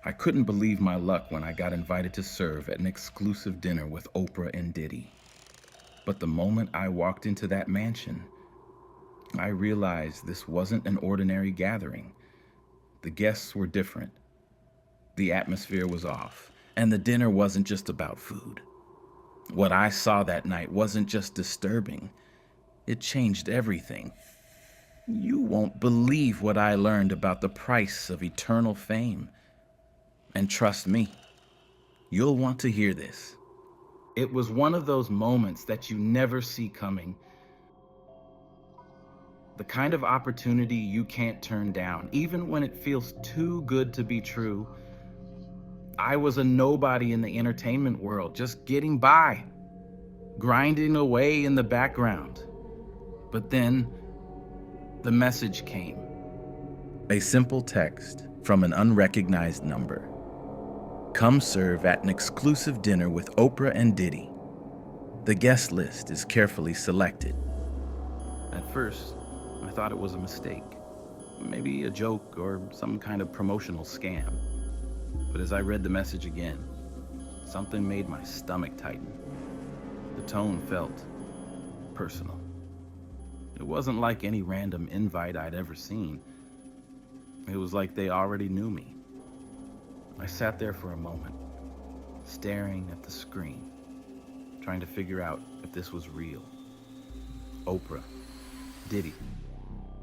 I couldn't believe my luck when I got invited to serve at an exclusive dinner with Oprah and Diddy. But the moment I walked into that mansion, I realized this wasn't an ordinary gathering. The guests were different. The atmosphere was off, and the dinner wasn't just about food. What I saw that night wasn't just disturbing, it changed everything. You won't believe what I learned about the price of eternal fame. And trust me, you'll want to hear this. It was one of those moments that you never see coming. The kind of opportunity you can't turn down, even when it feels too good to be true. I was a nobody in the entertainment world, just getting by, grinding away in the background. But then, the message came. A simple text from an unrecognized number. Come serve at an exclusive dinner with Oprah and Diddy. The guest list is carefully selected. At first, I thought it was a mistake. Maybe a joke or some kind of promotional scam. But as I read the message again, something made my stomach tighten. The tone felt personal. It wasn't like any random invite I'd ever seen. It was like they already knew me. I sat there for a moment, staring at the screen, trying to figure out if this was real. Oprah, Diddy,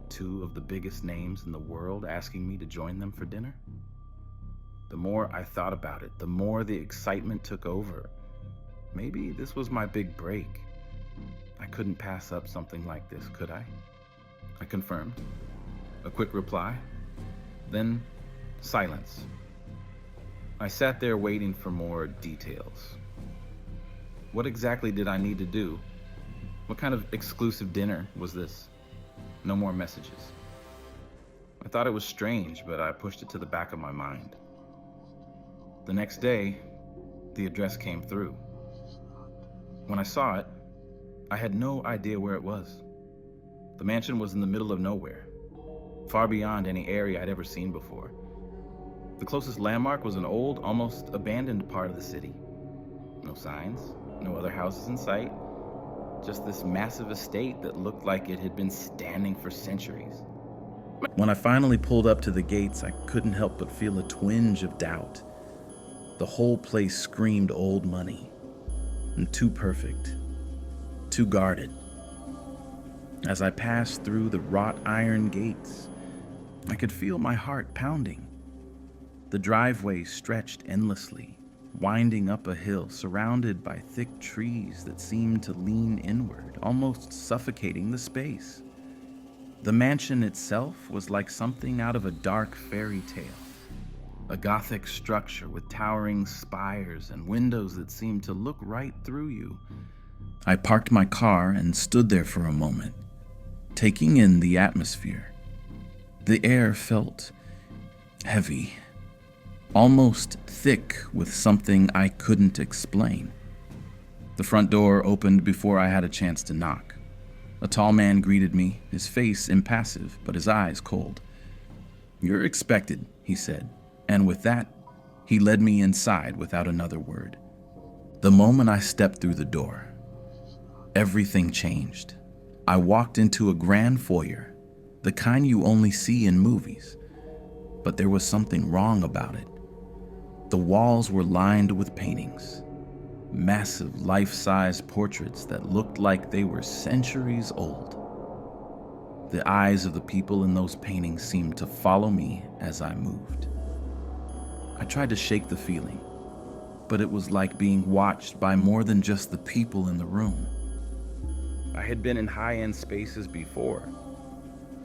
two of the biggest names in the world asking me to join them for dinner. The more I thought about it, the more the excitement took over. Maybe this was my big break. I couldn't pass up something like this, could I? I confirmed. A quick reply, then silence. I sat there waiting for more details. What exactly did I need to do? What kind of exclusive dinner was this? No more messages. I thought it was strange, but I pushed it to the back of my mind. The next day, the address came through. When I saw it, I had no idea where it was. The mansion was in the middle of nowhere, far beyond any area I'd ever seen before. The closest landmark was an old, almost abandoned part of the city. No signs, no other houses in sight, just this massive estate that looked like it had been standing for centuries. When I finally pulled up to the gates, I couldn't help but feel a twinge of doubt. The whole place screamed old money, and too perfect, too guarded. As I passed through the wrought iron gates, I could feel my heart pounding. The driveway stretched endlessly, winding up a hill surrounded by thick trees that seemed to lean inward, almost suffocating the space. The mansion itself was like something out of a dark fairy tale, a Gothic structure with towering spires and windows that seemed to look right through you. I parked my car and stood there for a moment, taking in the atmosphere. The air felt heavy, almost thick with something I couldn't explain. The front door opened before I had a chance to knock. A tall man greeted me, his face impassive, but his eyes cold. "You're expected," he said, and with that, he led me inside without another word. The moment I stepped through the door, everything changed. I walked into a grand foyer, the kind you only see in movies, but there was something wrong about it. The walls were lined with paintings, massive life-size portraits that looked like they were centuries old. The eyes of the people in those paintings seemed to follow me as I moved. I tried to shake the feeling, but it was like being watched by more than just the people in the room. I had been in high-end spaces before,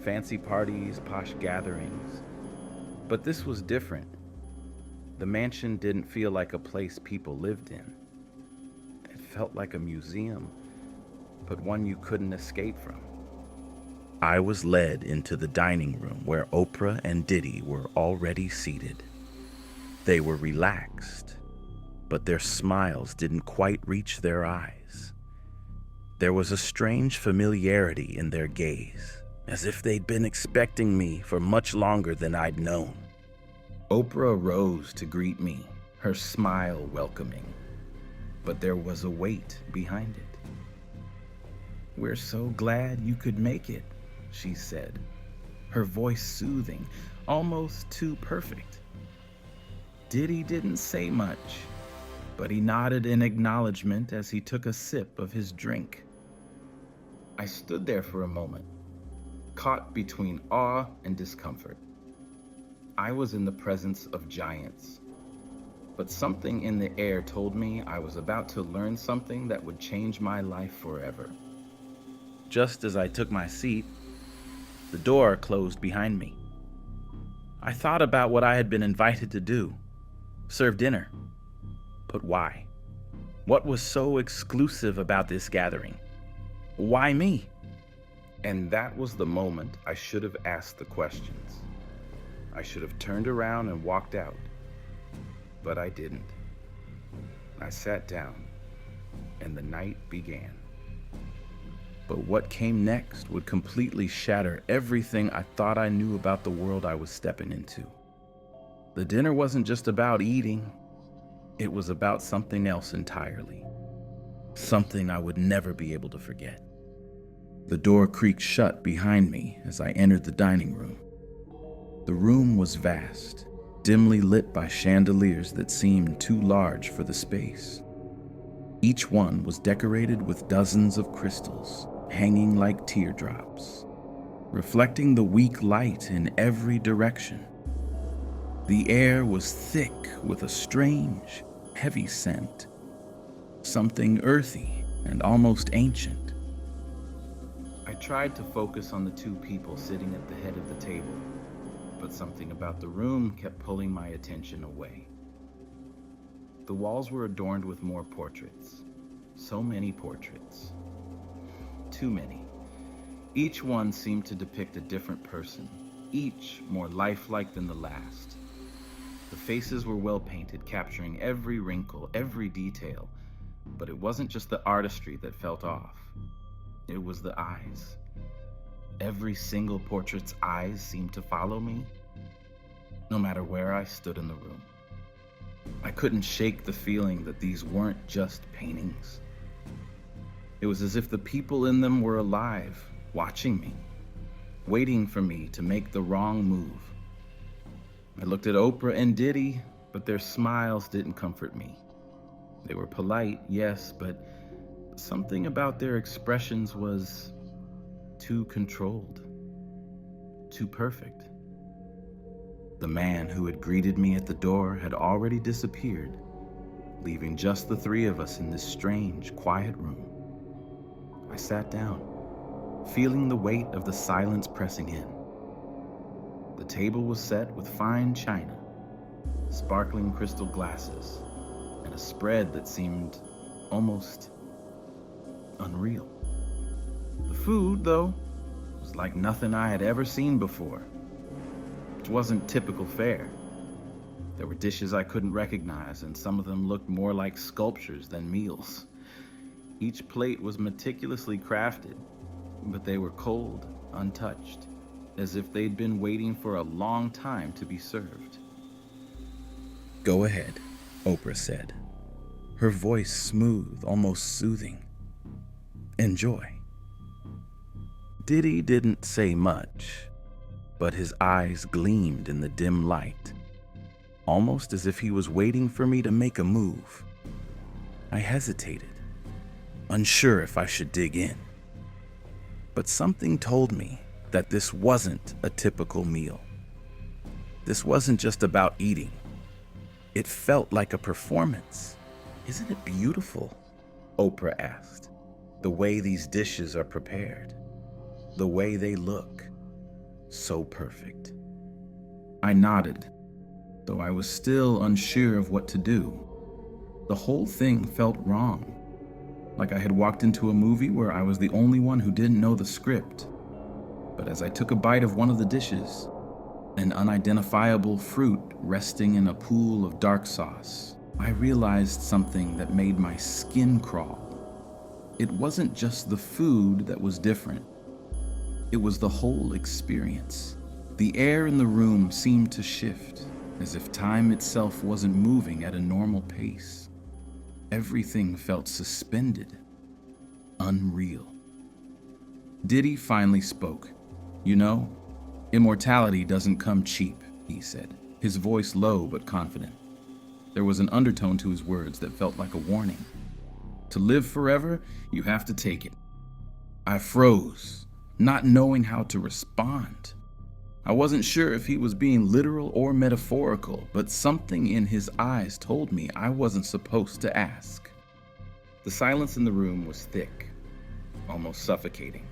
fancy parties, posh gatherings, but this was different. The mansion didn't feel like a place people lived in. It felt like a museum, but one you couldn't escape from. I was led into the dining room where Oprah and Diddy were already seated. They were relaxed, but their smiles didn't quite reach their eyes. There was a strange familiarity in their gaze, as if they'd been expecting me for much longer than I'd known. Oprah rose to greet me, her smile welcoming, but there was a weight behind it. "We're so glad you could make it," she said, her voice soothing, almost too perfect. Diddy didn't say much, but he nodded in acknowledgement as he took a sip of his drink. I stood there for a moment, caught between awe and discomfort. I was in the presence of giants, but something in the air told me I was about to learn something that would change my life forever. Just as I took my seat, the door closed behind me. I thought about what I had been invited to do, serve dinner. But why? What was so exclusive about this gathering? Why me? And that was the moment I should have asked the questions. I should have turned around and walked out, but I didn't. I sat down, and the night began. But what came next would completely shatter everything I thought I knew about the world I was stepping into. The dinner wasn't just about eating, it was about something else entirely. Something I would never be able to forget. The door creaked shut behind me as I entered the dining room. The room was vast, dimly lit by chandeliers that seemed too large for the space. Each one was decorated with dozens of crystals, hanging like teardrops, reflecting the weak light in every direction. The air was thick with a strange, heavy scent, something earthy and almost ancient. I tried to focus on the two people sitting at the head of the table, but something about the room kept pulling my attention away. The walls were adorned with more portraits. So many portraits. Too many. Each one seemed to depict a different person, each more lifelike than the last. The faces were well painted, capturing every wrinkle, every detail, but it wasn't just the artistry that felt off. It was the eyes. Every single portrait's eyes seemed to follow me, no matter where I stood in the room. I couldn't shake the feeling that these weren't just paintings. It was as if the people in them were alive, watching me, waiting for me to make the wrong move. I looked at Oprah and Diddy, but their smiles didn't comfort me. They were polite, yes, but something about their expressions was too controlled, too perfect. The man who had greeted me at the door had already disappeared, leaving just the three of us in this strange, quiet room. I sat down, feeling the weight of the silence pressing in. The table was set with fine china, sparkling crystal glasses, and a spread that seemed almost unreal. The food, though, was like nothing I had ever seen before. It wasn't typical fare. There were dishes I couldn't recognize, and some of them looked more like sculptures than meals. Each plate was meticulously crafted, but they were cold, untouched, as if they'd been waiting for a long time to be served. "Go ahead," Oprah said, her voice smooth, almost soothing. "Enjoy." Diddy didn't say much, but his eyes gleamed in the dim light, almost as if he was waiting for me to make a move. I hesitated, unsure if I should dig in. But something told me that this wasn't a typical meal. This wasn't just about eating. It felt like a performance. "Isn't it beautiful?" Oprah asked. "The way these dishes are prepared, the way they look, so perfect." I nodded, though I was still unsure of what to do. The whole thing felt wrong, like I had walked into a movie where I was the only one who didn't know the script. But as I took a bite of one of the dishes, an unidentifiable fruit resting in a pool of dark sauce, I realized something that made my skin crawl. It wasn't just the food that was different. It was the whole experience. The air in the room seemed to shift, as if time itself wasn't moving at a normal pace. Everything felt suspended, unreal. Diddy finally spoke. "You know, immortality doesn't come cheap," he said, his voice low but confident. There was an undertone to his words that felt like a warning. "To live forever, you have to take it." I froze, not knowing how to respond. I wasn't sure if he was being literal or metaphorical, but something in his eyes told me I wasn't supposed to ask. The silence in the room was thick, almost suffocating.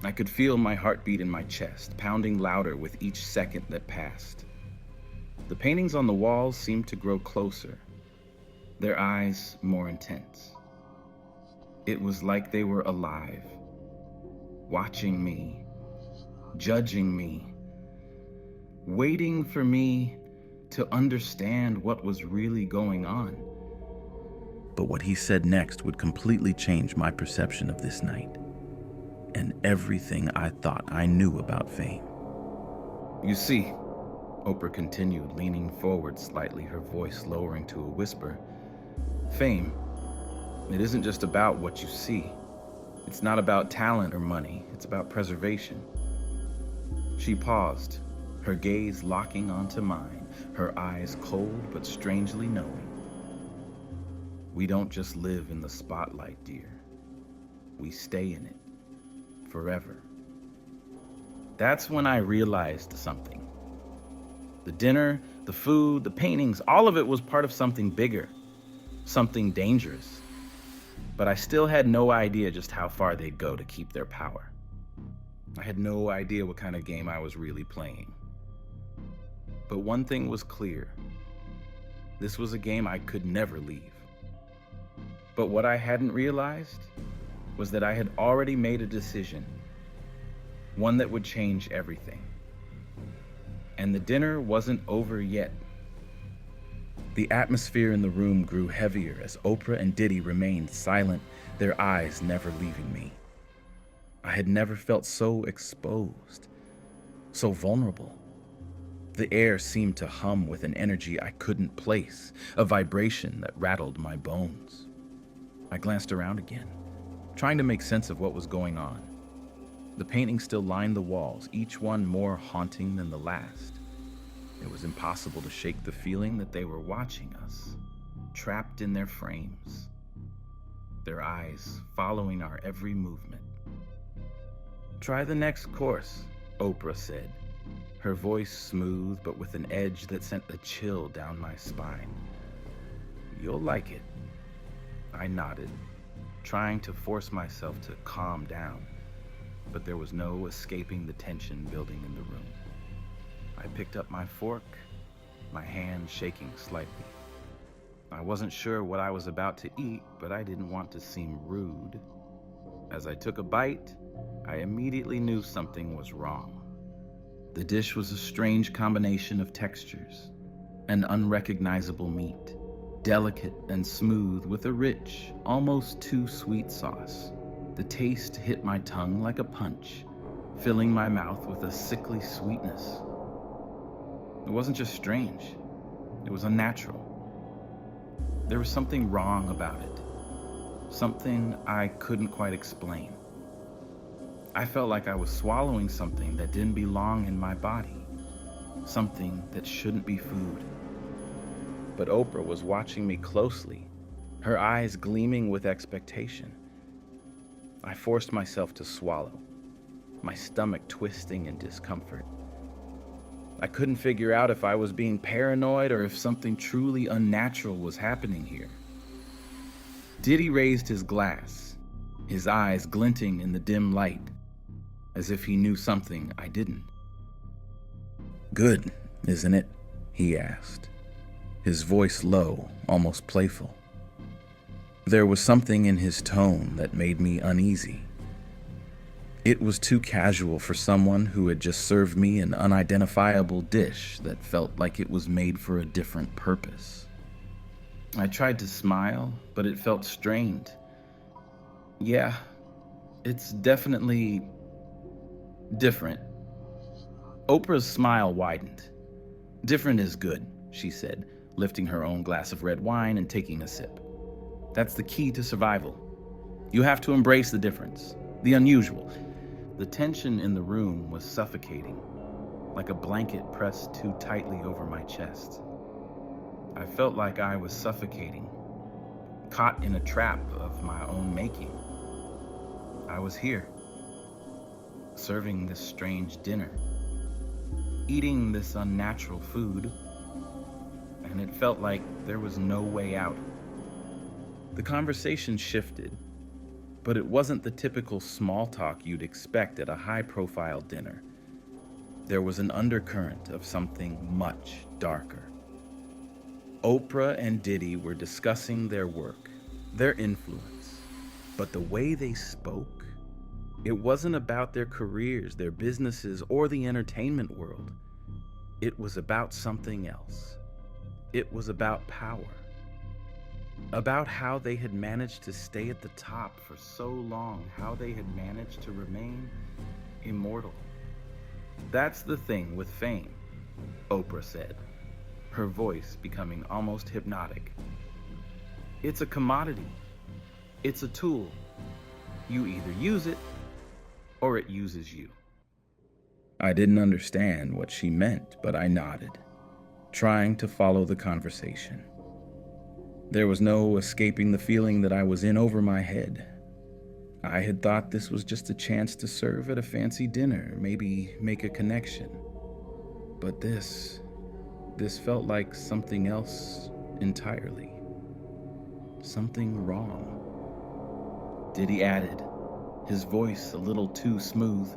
I could feel my heartbeat in my chest, pounding louder with each second that passed. The paintings on the walls seemed to grow closer, their eyes more intense. It was like they were alive, watching me, judging me, waiting for me to understand what was really going on. But what he said next would completely change my perception of this night, and everything I thought I knew about fame. "You see," Oprah continued, leaning forward slightly, her voice lowering to a whisper, "fame, it isn't just about what you see. It's not about talent or money. It's about preservation." She paused, her gaze locking onto mine, her eyes cold but strangely knowing. "We don't just live in the spotlight, dear. We stay in it forever." That's when I realized something. The dinner, the food, the paintings, all of it was part of something bigger, something dangerous. But I still had no idea just how far they'd go to keep their power. I had no idea what kind of game I was really playing. But one thing was clear. This was a game I could never leave. But what I hadn't realized was that I had already made a decision, one that would change everything. And the dinner wasn't over yet. The atmosphere in the room grew heavier as Oprah and Diddy remained silent, their eyes never leaving me. I had never felt so exposed, so vulnerable. The air seemed to hum with an energy I couldn't place, a vibration that rattled my bones. I glanced around again, trying to make sense of what was going on. The paintings still lined the walls, each one more haunting than the last. It was impossible to shake the feeling that they were watching us, trapped in their frames, their eyes following our every movement. "Try the next course," Oprah said, her voice smooth but with an edge that sent a chill down my spine. "You'll like it." I nodded, trying to force myself to calm down, but there was no escaping the tension building in the room. I picked up my fork, my hand shaking slightly. I wasn't sure what I was about to eat, but I didn't want to seem rude. As I took a bite, I immediately knew something was wrong. The dish was a strange combination of textures, an unrecognizable meat, delicate and smooth with a rich, almost too sweet sauce. The taste hit my tongue like a punch, filling my mouth with a sickly sweetness. It wasn't just strange, it was unnatural. There was something wrong about it, something I couldn't quite explain. I felt like I was swallowing something that didn't belong in my body, something that shouldn't be food. But Oprah was watching me closely, her eyes gleaming with expectation. I forced myself to swallow, my stomach twisting in discomfort. I couldn't figure out if I was being paranoid or if something truly unnatural was happening here. Diddy raised his glass, his eyes glinting in the dim light, as if he knew something I didn't. "Good, isn't it?" he asked, his voice low, almost playful. There was something in his tone that made me uneasy. It was too casual for someone who had just served me an unidentifiable dish that felt like it was made for a different purpose. I tried to smile, but it felt strained. "Yeah, it's definitely different." Oprah's smile widened. Different is good, she said, lifting her own glass of red wine and taking a sip. That's the key to survival. You have to embrace the difference, the unusual. The tension in the room was suffocating, like a blanket pressed too tightly over my chest. I felt like I was suffocating, caught in a trap of my own making. I was here, serving this strange dinner, eating this unnatural food, and it felt like there was no way out. The conversation shifted, but it wasn't the typical small talk you'd expect at a high-profile dinner. There was an undercurrent of something much darker. Oprah and Diddy were discussing their work, their influence, but the way they spoke, it wasn't about their careers, their businesses, or the entertainment world. It was about something else. It was about power. About how they had managed to stay at the top for so long, how they had managed to remain immortal. That's the thing with fame, Oprah said, her voice becoming almost hypnotic. It's a commodity. It's a tool. You either use it or it uses you. I didn't understand what she meant, but I nodded, trying to follow the conversation. There was no escaping the feeling that I was in over my head. I had thought this was just a chance to serve at a fancy dinner, maybe make a connection. But this felt like something else entirely. Something wrong. Diddy added, his voice a little too smooth.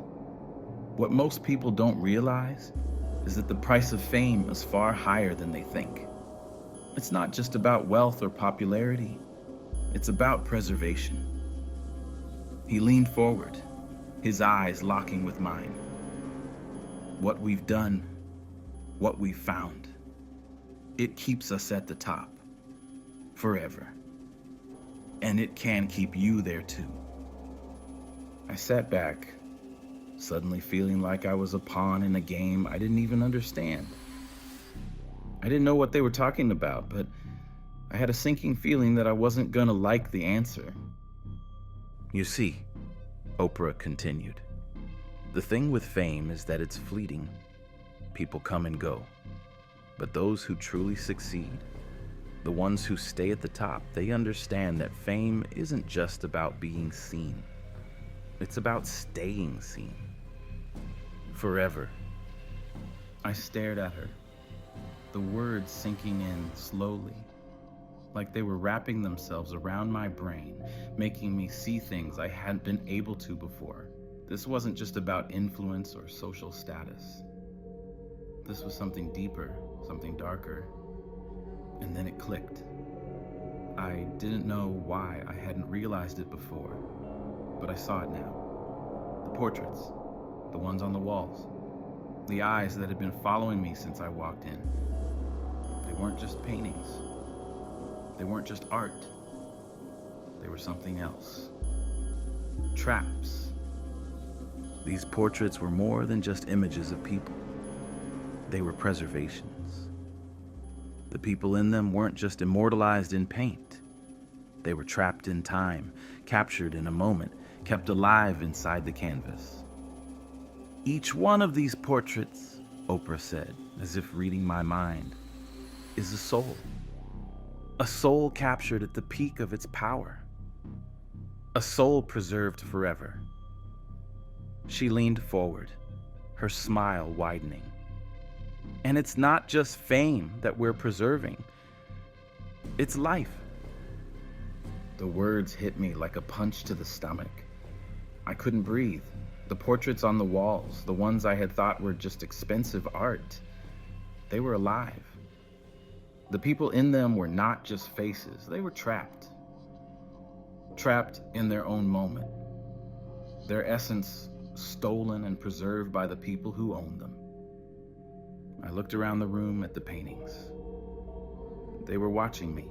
What most people don't realize is that the price of fame is far higher than they think. It's not just about wealth or popularity. It's about preservation. He leaned forward, his eyes locking with mine. What we've done, what we've found, it keeps us at the top, forever. And it can keep you there too. I sat back, suddenly feeling like I was a pawn in a game I didn't even understand. I didn't know what they were talking about, but I had a sinking feeling that I wasn't gonna like the answer. You see, Oprah continued, the thing with fame is that it's fleeting. People come and go. But those who truly succeed, the ones who stay at the top, they understand that fame isn't just about being seen. It's about staying seen. Forever. I stared at her, the words sinking in slowly, like they were wrapping themselves around my brain, making me see things I hadn't been able to before. This wasn't just about influence or social status. This was something deeper, something darker. And then it clicked. I didn't know why I hadn't realized it before, but I saw it now. The portraits, the ones on the walls, the eyes that had been following me since I walked in. They weren't just paintings. They weren't just art. They were something else. Traps. These portraits were more than just images of people. They were preservations. The people in them weren't just immortalized in paint. They were trapped in time, captured in a moment, kept alive inside the canvas. Each one of these portraits, Oprah said, as if reading my mind, is a soul. A soul captured at the peak of its power. A soul preserved forever. She leaned forward, her smile widening. And it's not just fame that we're preserving. It's life. The words hit me like a punch to the stomach. I couldn't breathe. The portraits on the walls, the ones I had thought were just expensive art, they were alive. The people in them were not just faces, they were trapped. Trapped in their own moment. Their essence stolen and preserved by the people who owned them. I looked around the room at the paintings. They were watching me.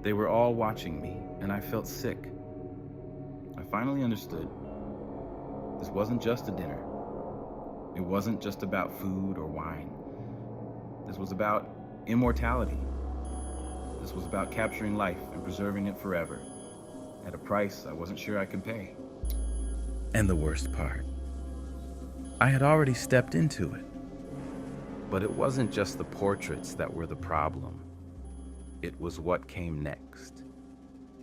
They were all watching me, and I felt sick. I finally understood. This wasn't just a dinner. It wasn't just about food or wine. This was about immortality. This was about capturing life and preserving it forever, at a price I wasn't sure I could pay. And the worst part, I had already stepped into it. But it wasn't just the portraits that were the problem. It was what came next.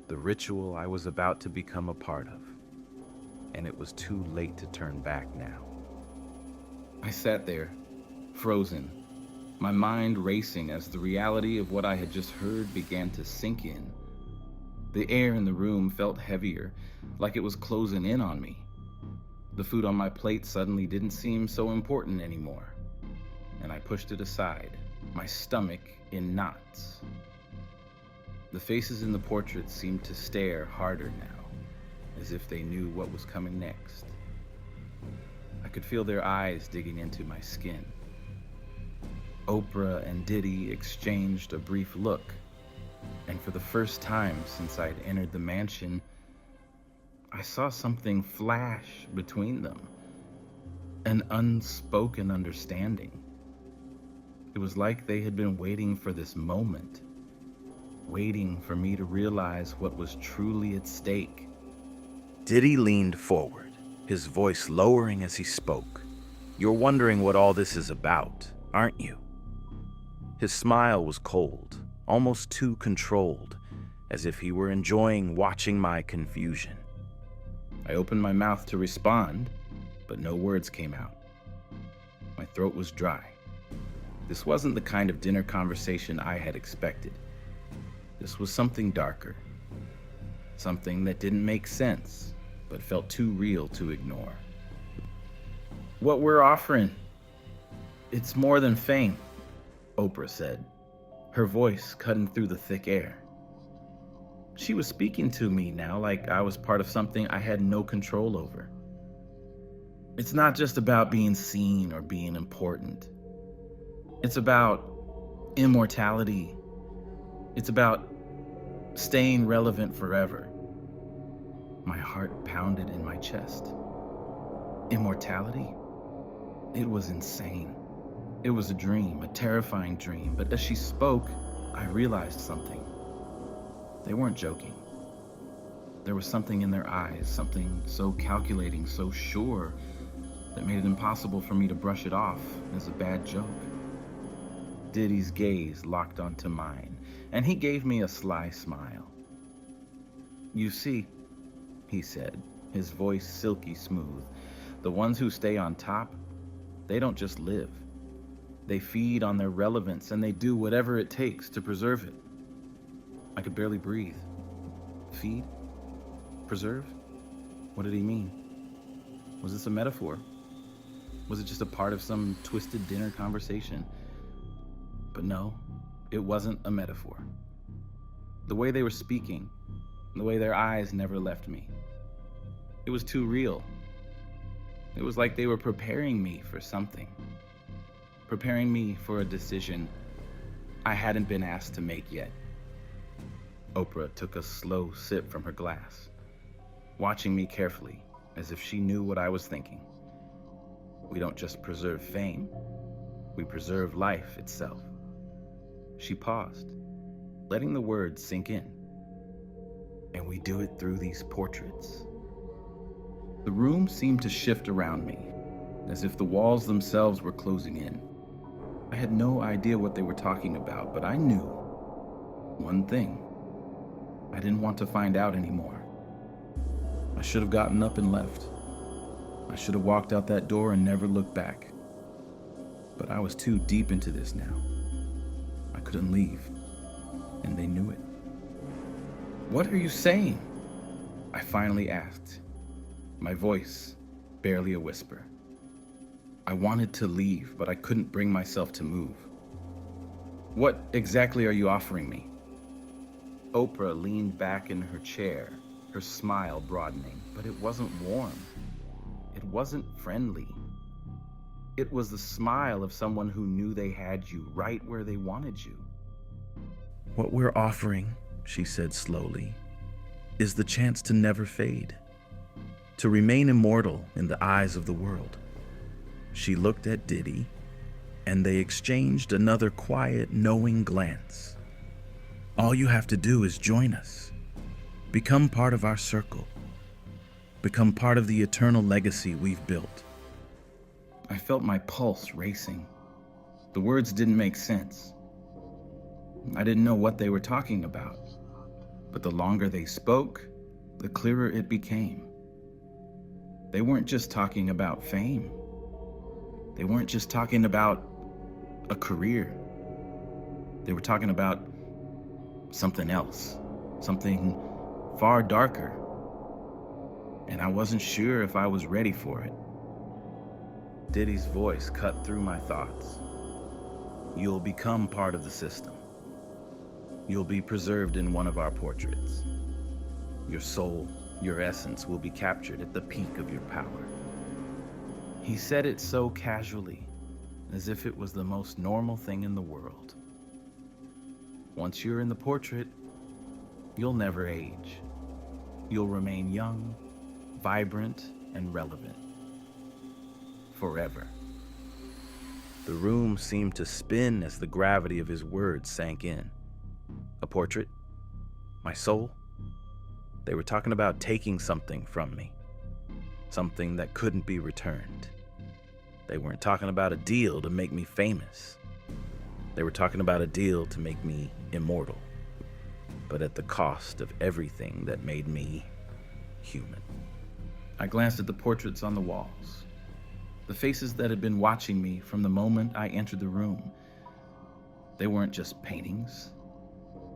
The ritual I was about to become a part of. And it was too late to turn back now. I sat there, frozen, my mind racing as the reality of what I had just heard began to sink in. The air in the room felt heavier, like it was closing in on me. The food on my plate suddenly didn't seem so important anymore, and I pushed it aside, my stomach in knots. The faces in the portraits seemed to stare harder now, as if they knew what was coming next. I could feel their eyes digging into my skin. Oprah and Diddy exchanged a brief look, and for the first time since I'd entered the mansion, I saw something flash between them, an unspoken understanding. It was like they had been waiting for this moment, waiting for me to realize what was truly at stake. Diddy leaned forward, his voice lowering as he spoke. "You're wondering what all this is about, aren't you?" His smile was cold, almost too controlled, as if he were enjoying watching my confusion. I opened my mouth to respond, but no words came out. My throat was dry. This wasn't the kind of dinner conversation I had expected. This was something darker, something that didn't make sense, but felt too real to ignore. "What we're offering, it's more than fame," Oprah said, her voice cutting through the thick air. She was speaking to me now like I was part of something I had no control over. "It's not just about being seen or being important. It's about immortality. It's about staying relevant forever." My heart pounded in my chest. Immortality? It was insane. It was a dream, a terrifying dream, but as she spoke, I realized something. They weren't joking. There was something in their eyes, something so calculating, so sure, that made it impossible for me to brush it off as a bad joke. Diddy's gaze locked onto mine, and he gave me a sly smile. "You see," he said, his voice silky smooth, "the ones who stay on top, they don't just live. They feed on their relevance, and they do whatever it takes to preserve it." I could barely breathe. Feed? Preserve? What did he mean? Was this a metaphor? Was it just a part of some twisted dinner conversation? But no, it wasn't a metaphor. The way they were speaking, the way their eyes never left me, it was too real. It was like they were preparing me for something. Preparing me for a decision I hadn't been asked to make yet. Oprah took a slow sip from her glass, watching me carefully, as if she knew what I was thinking. "We don't just preserve fame, we preserve life itself." She paused, letting the words sink in. "And we do it through these portraits." The room seemed to shift around me, as if the walls themselves were closing in. I had no idea what they were talking about, but I knew one thing. I didn't want to find out anymore. I should have gotten up and left. I should have walked out that door and never looked back. But I was too deep into this now. I couldn't leave, and they knew it. "What are you saying?" I finally asked, my voice barely a whisper. I wanted to leave, but I couldn't bring myself to move. "What exactly are you offering me?" Oprah leaned back in her chair, her smile broadening, but it wasn't warm. It wasn't friendly. It was the smile of someone who knew they had you right where they wanted you. "What we're offering," she said slowly, "is the chance to never fade, to remain immortal in the eyes of the world." She looked at Diddy, and they exchanged another quiet, knowing glance. All you have to do is join us. Become part of our circle. Become part of the eternal legacy we've built. I felt my pulse racing. The words didn't make sense. I didn't know what they were talking about, but the longer they spoke, the clearer it became. They weren't just talking about fame. They weren't just talking about a career. They were talking about something else, something far darker. And I wasn't sure if I was ready for it. Diddy's voice cut through my thoughts. You'll become part of the system. You'll be preserved in one of our portraits. Your soul, your essence will be captured at the peak of your power. He said it so casually, as if it was the most normal thing in the world. Once you're in the portrait, you'll never age. You'll remain young, vibrant, and relevant. Forever. The room seemed to spin as the gravity of his words sank in. A portrait? My soul? They were talking about taking something from me. Something that couldn't be returned. They weren't talking about a deal to make me famous. They were talking about a deal to make me immortal, but at the cost of everything that made me human. I glanced at the portraits on the walls, the faces that had been watching me from the moment I entered the room. They weren't just paintings.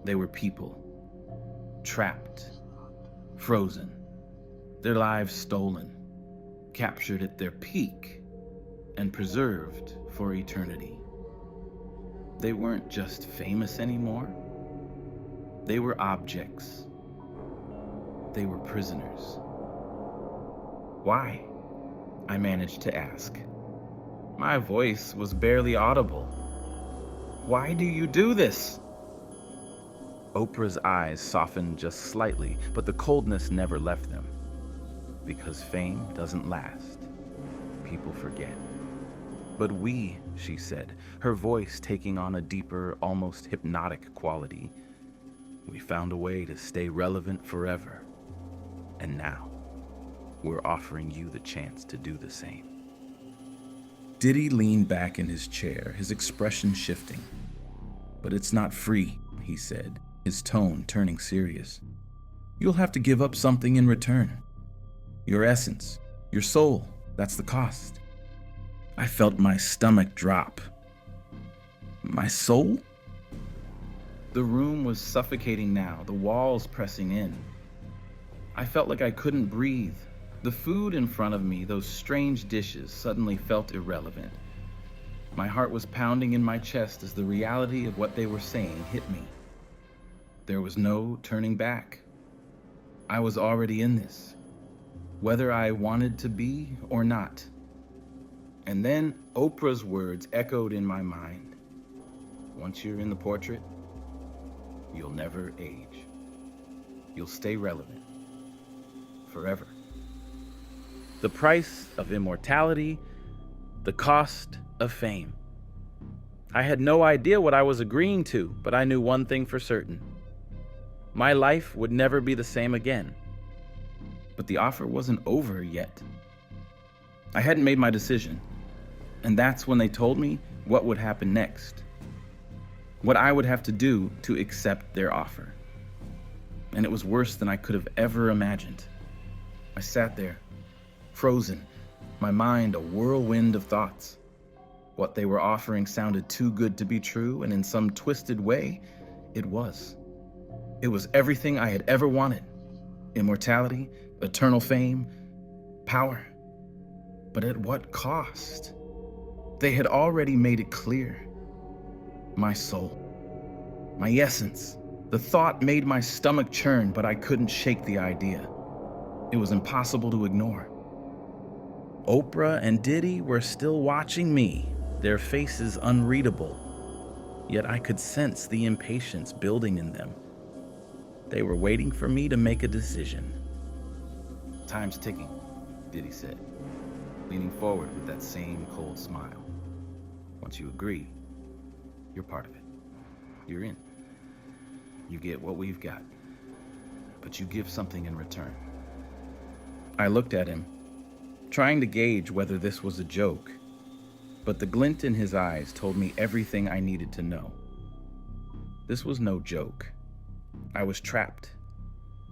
They were people, trapped, frozen, their lives stolen, captured at their peak, and preserved for eternity. They weren't just famous anymore. They were objects. They were prisoners. Why? I managed to ask. My voice was barely audible. Why do you do this? Oprah's eyes softened just slightly, but the coldness never left them. Because fame doesn't last. People forget. But we, she said, her voice taking on a deeper, almost hypnotic quality, we found a way to stay relevant forever. And now, we're offering you the chance to do the same. Diddy leaned back in his chair, his expression shifting. But it's not free, he said, his tone turning serious. You'll have to give up something in return. Your essence, your soul, that's the cost. I felt my stomach drop. My soul? The room was suffocating now, the walls pressing in. I felt like I couldn't breathe. The food in front of me, those strange dishes, suddenly felt irrelevant. My heart was pounding in my chest as the reality of what they were saying hit me. There was no turning back. I was already in this, whether I wanted to be or not. And then Oprah's words echoed in my mind. Once you're in the portrait, you'll never age. You'll stay relevant. Forever. The price of immortality, the cost of fame. I had no idea what I was agreeing to, but I knew one thing for certain. My life would never be the same again. But the offer wasn't over yet. I hadn't made my decision. And that's when they told me what would happen next. What I would have to do to accept their offer. And it was worse than I could have ever imagined. I sat there, frozen, my mind a whirlwind of thoughts. What they were offering sounded too good to be true, and in some twisted way, it was. It was everything I had ever wanted. Immortality, eternal fame, power. But at what cost? They had already made it clear. My soul, my essence. The thought made my stomach churn, but I couldn't shake the idea. It was impossible to ignore. Oprah and Diddy were still watching me, their faces unreadable. Yet I could sense the impatience building in them. They were waiting for me to make a decision. Time's ticking, Diddy said, leaning forward with that same cold smile. Once you agree, you're part of it. You're in. You get what we've got, but you give something in return. I looked at him, trying to gauge whether this was a joke, but the glint in his eyes told me everything I needed to know. This was no joke. I was trapped.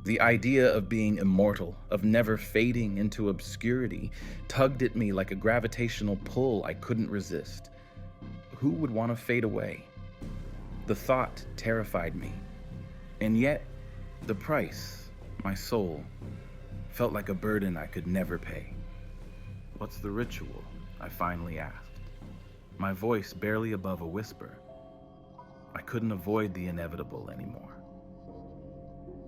The idea of being immortal, of never fading into obscurity, tugged at me like a gravitational pull I couldn't resist. Who would want to fade away? The thought terrified me. And yet, the price, my soul, felt like a burden I could never pay. "What's the ritual?" I finally asked, my voice barely above a whisper. I couldn't avoid the inevitable anymore.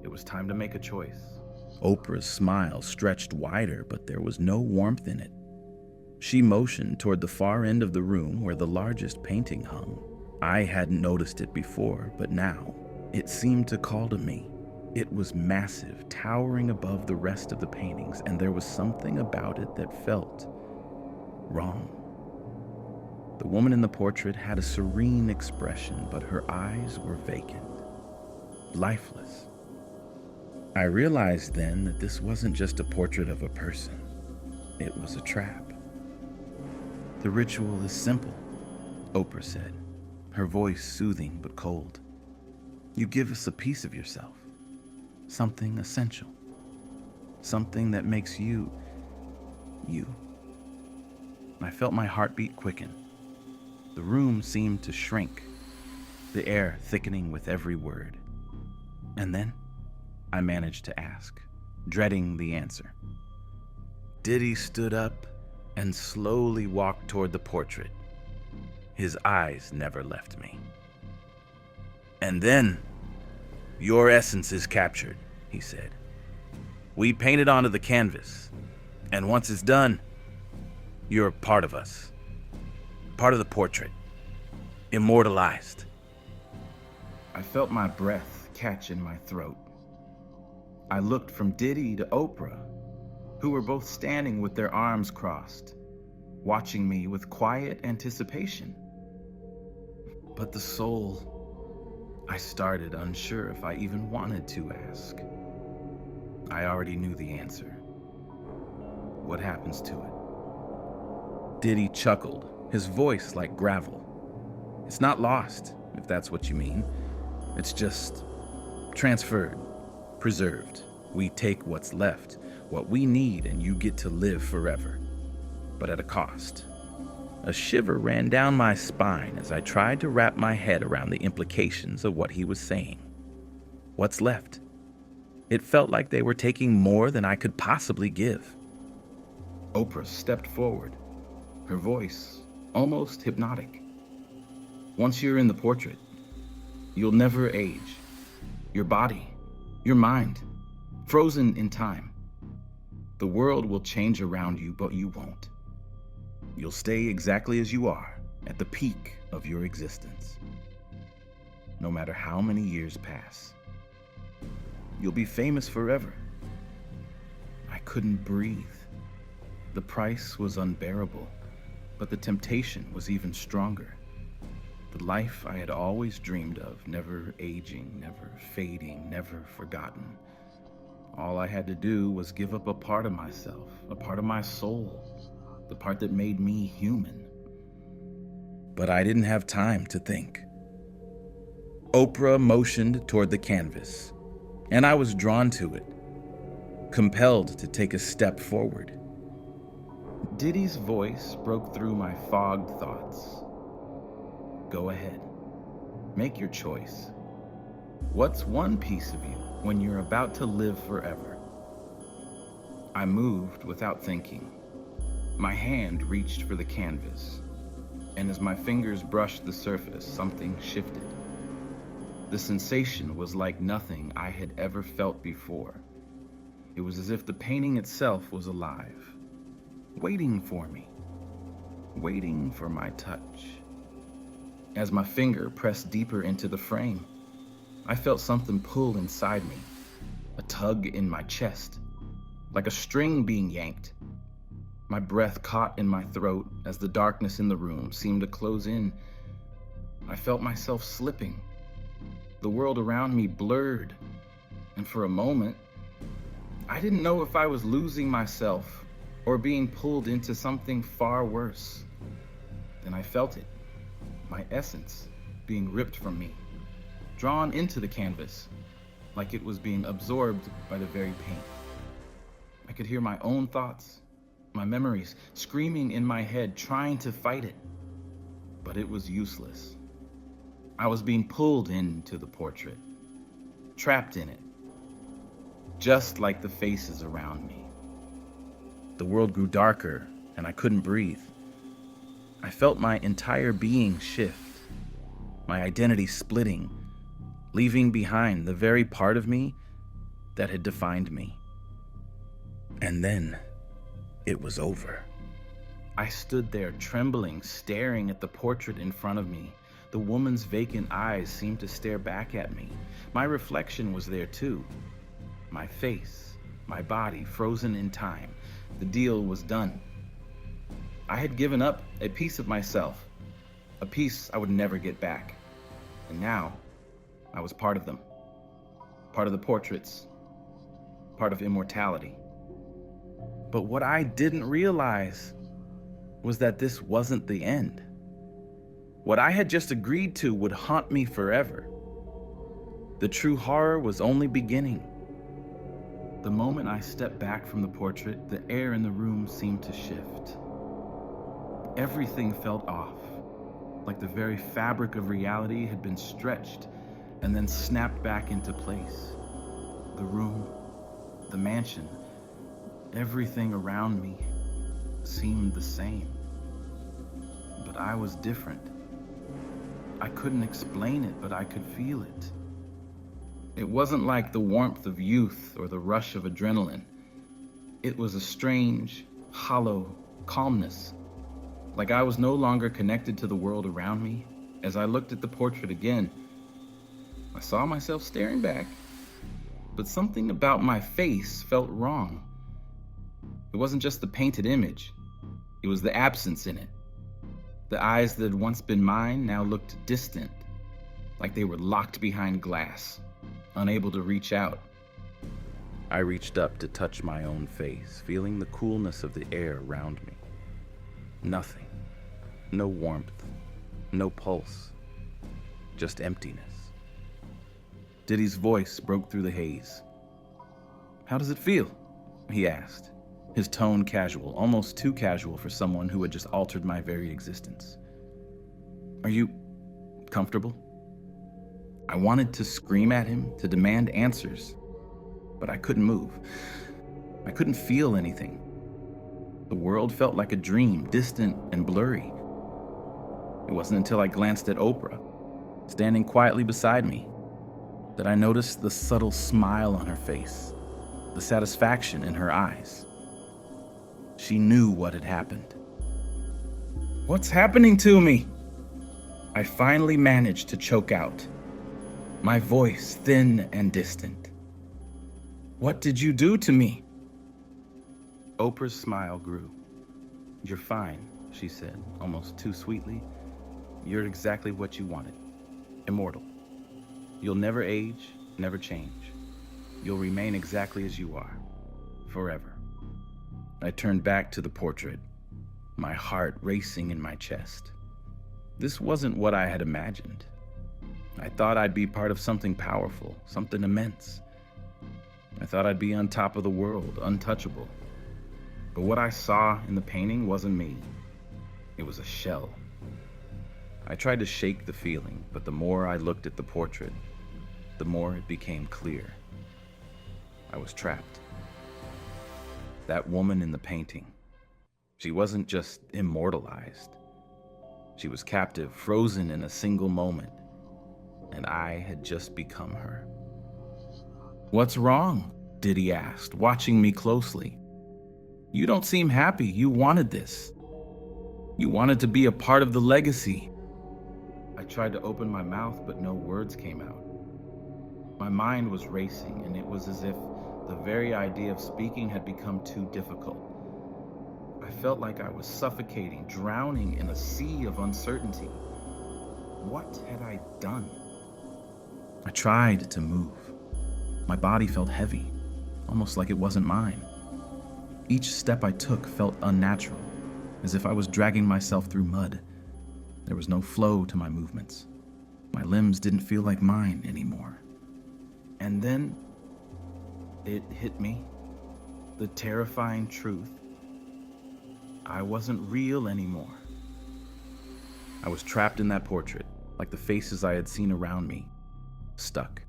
It was time to make a choice. Oprah's smile stretched wider, but there was no warmth in it. She motioned toward the far end of the room where the largest painting hung. I hadn't noticed it before, but now it seemed to call to me. It was massive, towering above the rest of the paintings, and there was something about it that felt wrong. The woman in the portrait had a serene expression, but her eyes were vacant, lifeless. I realized then that this wasn't just a portrait of a person. It was a trap. "The ritual is simple," Oprah said, her voice soothing but cold. "You give us a piece of yourself, something essential, something that makes you, you." I felt my heartbeat quicken. The room seemed to shrink, the air thickening with every word. And then I managed to ask, dreading the answer. Diddy stood up and slowly walked toward the portrait. His eyes never left me. "And then, your essence is captured," he said. "We paint it onto the canvas, and once it's done, you're part of us, part of the portrait, immortalized." I felt my breath catch in my throat. I looked from Diddy to Oprah, who were both standing with their arms crossed, watching me with quiet anticipation. But the soul, I started, unsure if I even wanted to ask. I already knew the answer. What happens to it? Diddy chuckled, his voice like gravel. "It's not lost, if that's what you mean. It's just transferred, preserved. We take what's left, what we need, and you get to live forever. But at a cost." A shiver ran down my spine as I tried to wrap my head around the implications of what he was saying. What's left? It felt like they were taking more than I could possibly give. Oprah stepped forward, her voice almost hypnotic. "Once you're in the portrait, you'll never age. Your body, your mind, frozen in time. The world will change around you, but you won't. You'll stay exactly as you are at the peak of your existence. No matter how many years pass, you'll be famous forever." I couldn't breathe. The price was unbearable, but the temptation was even stronger. The life I had always dreamed of, never aging, never fading, never forgotten. All I had to do was give up a part of myself, a part of my soul, the part that made me human. But I didn't have time to think. Oprah motioned toward the canvas, and I was drawn to it, compelled to take a step forward. Diddy's voice broke through my fogged thoughts. "Go ahead. Make your choice. What's one piece of you when you're about to live forever?" I moved without thinking. My hand reached for the canvas, and as my fingers brushed the surface, something shifted. The sensation was like nothing I had ever felt before. It was as if the painting itself was alive, waiting for me, waiting for my touch. As my finger pressed deeper into the frame, I felt something pull inside me, a tug in my chest, like a string being yanked. My breath caught in my throat as the darkness in the room seemed to close in. I felt myself slipping. The world around me blurred, and for a moment, I didn't know if I was losing myself or being pulled into something far worse. Then I felt it, my essence being ripped from me, drawn into the canvas, like it was being absorbed by the very paint. I could hear my own thoughts, my memories screaming in my head, trying to fight it, but it was useless. I was being pulled into the portrait, trapped in it, just like the faces around me. The world grew darker, and I couldn't breathe. I felt my entire being shift, my identity splitting, leaving behind the very part of me that had defined me. And then it was over. I stood there trembling, staring at the portrait in front of me. The woman's vacant eyes seemed to stare back at me. My reflection was there too. My face, my body frozen in time. The deal was done. I had given up a piece of myself, a piece I would never get back. And now I was part of them, part of the portraits, part of immortality. But what I didn't realize was that this wasn't the end. What I had just agreed to would haunt me forever. The true horror was only beginning. The moment I stepped back from the portrait, the air in the room seemed to shift. Everything felt off, like the very fabric of reality had been stretched and then snapped back into place. The room, the mansion, everything around me seemed the same. But I was different. I couldn't explain it, but I could feel it. It wasn't like the warmth of youth or the rush of adrenaline. It was a strange, hollow calmness, like I was no longer connected to the world around me. As I looked at the portrait again, I saw myself staring back, but something about my face felt wrong. It wasn't just the painted image, it was the absence in it. The eyes that had once been mine now looked distant, like they were locked behind glass, unable to reach out. I reached up to touch my own face, feeling the coolness of the air around me. Nothing. No warmth. No pulse. Just emptiness. Diddy's voice broke through the haze. "How does it feel?" he asked, his tone casual, almost too casual for someone who had just altered my very existence. "Are you comfortable?" I wanted to scream at him, to demand answers, but I couldn't move. I couldn't feel anything. The world felt like a dream, distant and blurry. It wasn't until I glanced at Oprah, standing quietly beside me, that I noticed the subtle smile on her face, the satisfaction in her eyes. She knew what had happened. "What's happening to me?" I finally managed to choke out, my voice thin and distant. "What did you do to me?" Oprah's smile grew. "You're fine," she said, almost too sweetly. "You're exactly what you wanted. Immortal. You'll never age, never change. You'll remain exactly as you are, forever." I turned back to the portrait, my heart racing in my chest. This wasn't what I had imagined. I thought I'd be part of something powerful, something immense. I thought I'd be on top of the world, untouchable. But what I saw in the painting wasn't me. It was a shell. I tried to shake the feeling, but the more I looked at the portrait, the more it became clear. I was trapped. That woman in the painting, she wasn't just immortalized. She was captive, frozen in a single moment, and I had just become her. "What's wrong?" Diddy asked, watching me closely. "You don't seem happy. You wanted this. You wanted to be a part of the legacy." I tried to open my mouth, but no words came out. My mind was racing, and it was as if the very idea of speaking had become too difficult. I I felt like I was suffocating, drowning in a sea of uncertainty. What had I done? I tried to move. My body felt heavy, almost like it wasn't mine. Each step I took felt unnatural, as if I was dragging myself through mud. There was no flow to my movements. My limbs didn't feel like mine anymore. And then it hit me, the terrifying truth. I wasn't real anymore. I was trapped in that portrait, like the faces I had seen around me, stuck,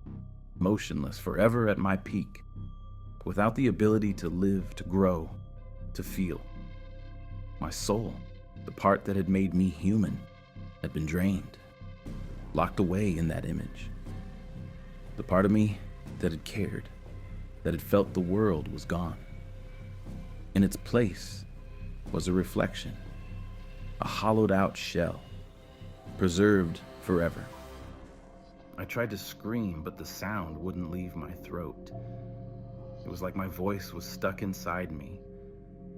motionless, forever at my peak, without the ability to live, to grow, to feel. My soul, the part that had made me human, had been drained, locked away in that image. The part of me that had cared, that had felt the world was gone. In its place was a reflection, a hollowed out shell, preserved forever. I tried to scream, but the sound wouldn't leave my throat. It was like my voice was stuck inside me,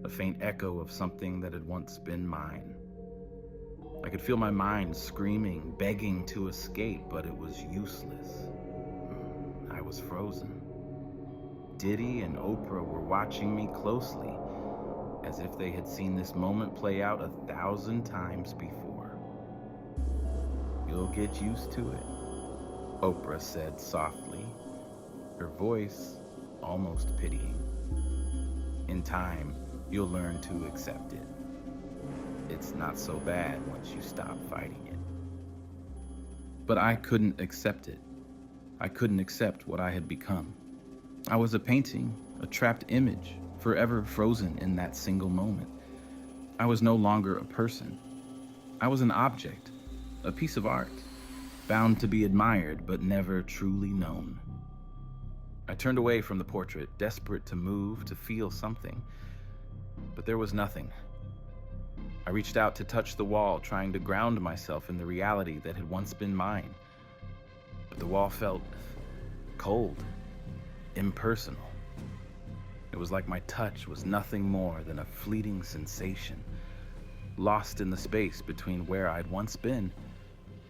a faint echo of something that had once been mine. I could feel my mind screaming, begging to escape, but it was useless. I was frozen. Diddy and Oprah were watching me closely, as if they had seen this moment play out 1,000 times before. "You'll get used to it," Oprah said softly, her voice almost pitying. "In time, you'll learn to accept it. It's not so bad once you stop fighting it." But I couldn't accept it. I couldn't accept what I had become. I was a painting, a trapped image, forever frozen in that single moment. I was no longer a person. I was an object, a piece of art, bound to be admired but never truly known. I turned away from the portrait, desperate to move, to feel something. But there was nothing. I reached out to touch the wall, trying to ground myself in the reality that had once been mine. But the wall felt cold, impersonal. It was like my touch was nothing more than a fleeting sensation, lost in the space between where I'd once been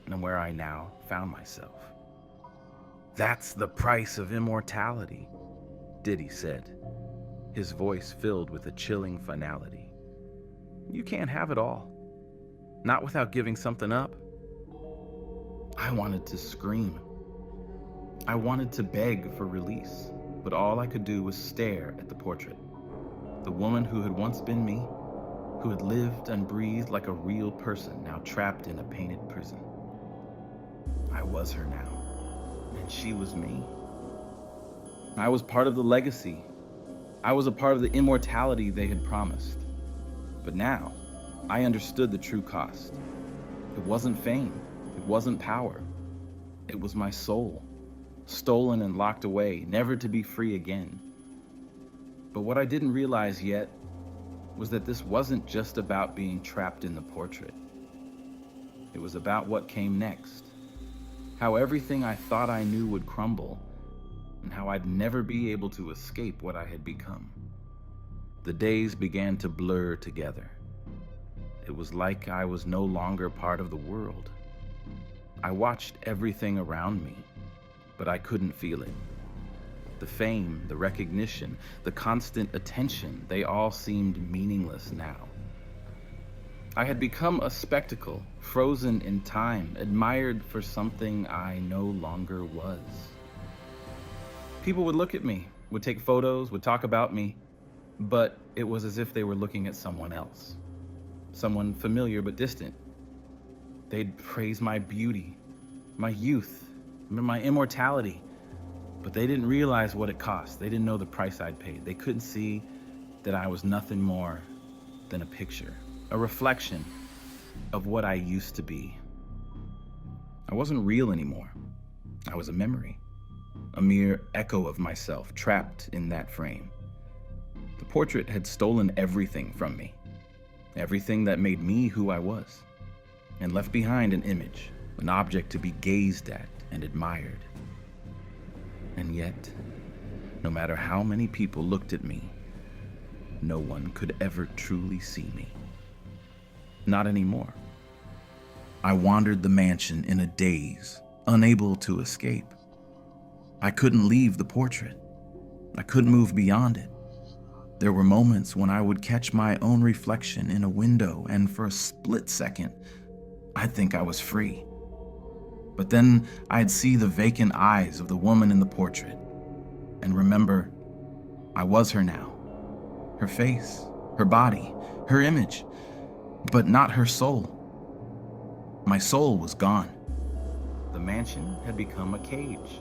and where I now found myself. "That's the price of immortality," Diddy said, his voice filled with a chilling finality. "You can't have it all, not without giving something up." I wanted to scream. I wanted to beg for release, but all I could do was stare at the portrait. The woman who had once been me, who had lived and breathed like a real person, now trapped in a painted prison. I was her now, and she was me. I was part of the legacy. I was a part of the immortality they had promised. But now, I understood the true cost. It wasn't fame. It wasn't power. It was my soul, stolen and locked away, never to be free again. But what I didn't realize yet was that this wasn't just about being trapped in the portrait. It was about what came next, how everything I thought I knew would crumble, and how I'd never be able to escape what I had become. The days began to blur together. It was like I was no longer part of the world. I watched everything around me, but I couldn't feel it. The fame, the recognition, the constant attention, they all seemed meaningless now. I had become a spectacle, frozen in time, admired for something I no longer was. People would look at me, would take photos, would talk about me, but it was as if they were looking at someone else, someone familiar but distant. They'd praise my beauty, my youth, my immortality, but they didn't realize what it cost. They didn't know the price I'd paid. They couldn't see that I was nothing more than a picture, a reflection of what I used to be. I wasn't real anymore. I was a memory, a mere echo of myself trapped in that frame. The portrait had stolen everything from me, everything that made me who I was, and left behind an image, an object to be gazed at and admired. And yet, no matter how many people looked at me, no one could ever truly see me. Not anymore. I wandered the mansion in a daze, unable to escape. I couldn't leave the portrait. I couldn't move beyond it. There were moments when I would catch my own reflection in a window, and for a split second, I'd think I was free. But then I'd see the vacant eyes of the woman in the portrait, and remember, I was her now. Her face, her body, her image, but not her soul. My soul was gone. The mansion had become a cage.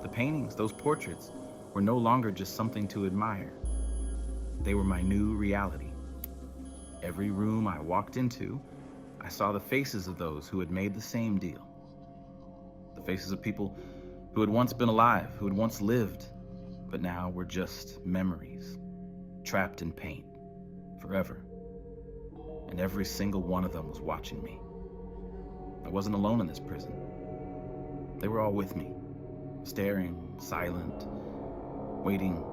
The paintings, those portraits, were no longer just something to admire. They were my new reality. Every room I walked into, I saw the faces of those who had made the same deal. The faces of people who had once been alive, who had once lived, but now were just memories, trapped in paint, forever. And every single one of them was watching me. I wasn't alone in this prison. They were all with me, staring, silent, waiting.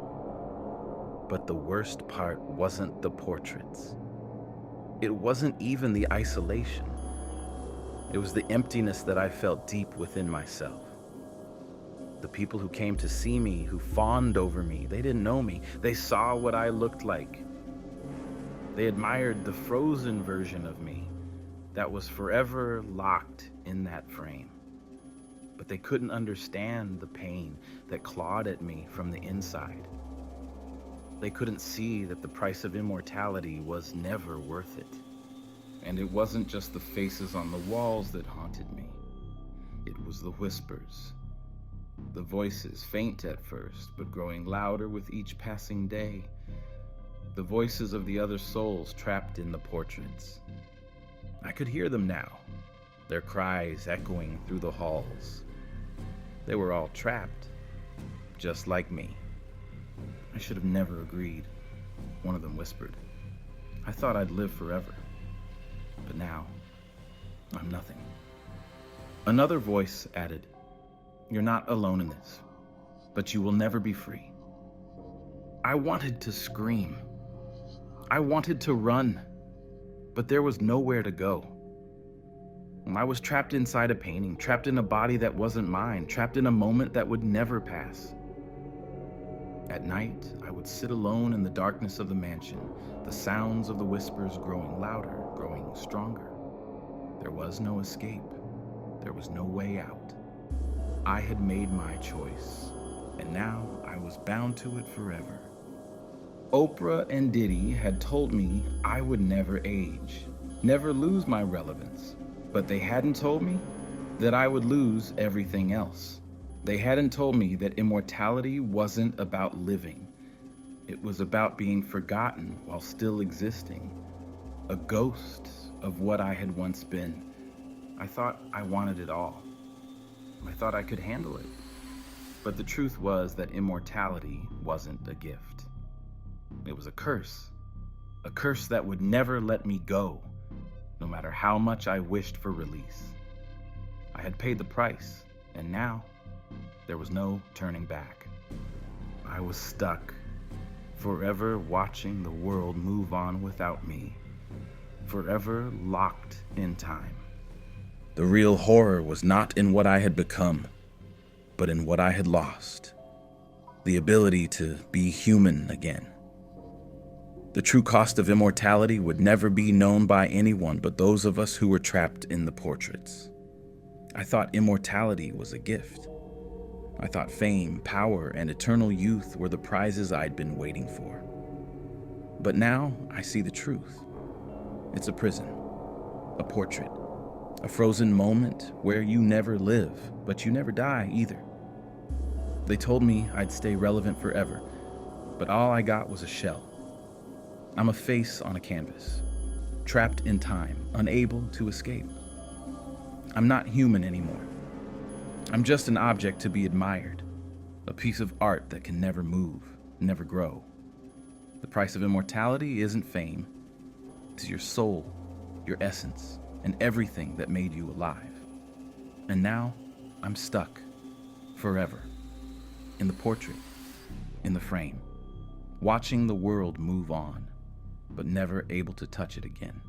But the worst part wasn't the portraits. It wasn't even the isolation. It was the emptiness that I felt deep within myself. The people who came to see me, who fawned over me, they didn't know me. They saw what I looked like. They admired the frozen version of me that was forever locked in that frame. But they couldn't understand the pain that clawed at me from the inside. They couldn't see that the price of immortality was never worth it. And it wasn't just the faces on the walls that haunted me. It was the whispers. The voices, faint at first, but growing louder with each passing day. The voices of the other souls trapped in the portraits. I could hear them now, their cries echoing through the halls. They were all trapped, just like me. I should have never agreed, one of them whispered. I thought I'd live forever, but now I'm nothing. Another voice added, you're not alone in this, but you will never be free. I wanted to scream. I wanted to run, but there was nowhere to go. I was trapped inside a painting, trapped in a body that wasn't mine, trapped in a moment that would never pass. At night, I would sit alone in the darkness of the mansion, the sounds of the whispers growing louder, growing stronger. There was no escape. There was no way out. I had made my choice, and now I was bound to it forever. Oprah and Diddy had told me I would never age, never lose my relevance, but they hadn't told me that I would lose everything else. They hadn't told me that immortality wasn't about living. It was about being forgotten while still existing, a ghost of what I had once been. I thought I wanted it all. I thought I could handle it. But the truth was that immortality wasn't a gift. It was a curse that would never let me go, no matter how much I wished for release. I had paid the price, and now there was no turning back. I was stuck, forever watching the world move on without me, forever locked in time. The real horror was not in what I had become, but in what I had lost. The ability to be human again. The true cost of immortality would never be known by anyone but those of us who were trapped in the portraits. I thought immortality was a gift. I thought fame, power, and eternal youth were the prizes I'd been waiting for. But now I see the truth. It's a prison, a portrait, a frozen moment where you never live, but you never die either. They told me I'd stay relevant forever, but all I got was a shell. I'm a face on a canvas, trapped in time, unable to escape. I'm not human anymore. I'm just an object to be admired, a piece of art that can never move, never grow. The price of immortality isn't fame. It's your soul, your essence, and everything that made you alive. And now I'm stuck, forever, in the portrait, in the frame, watching the world move on, but never able to touch it again.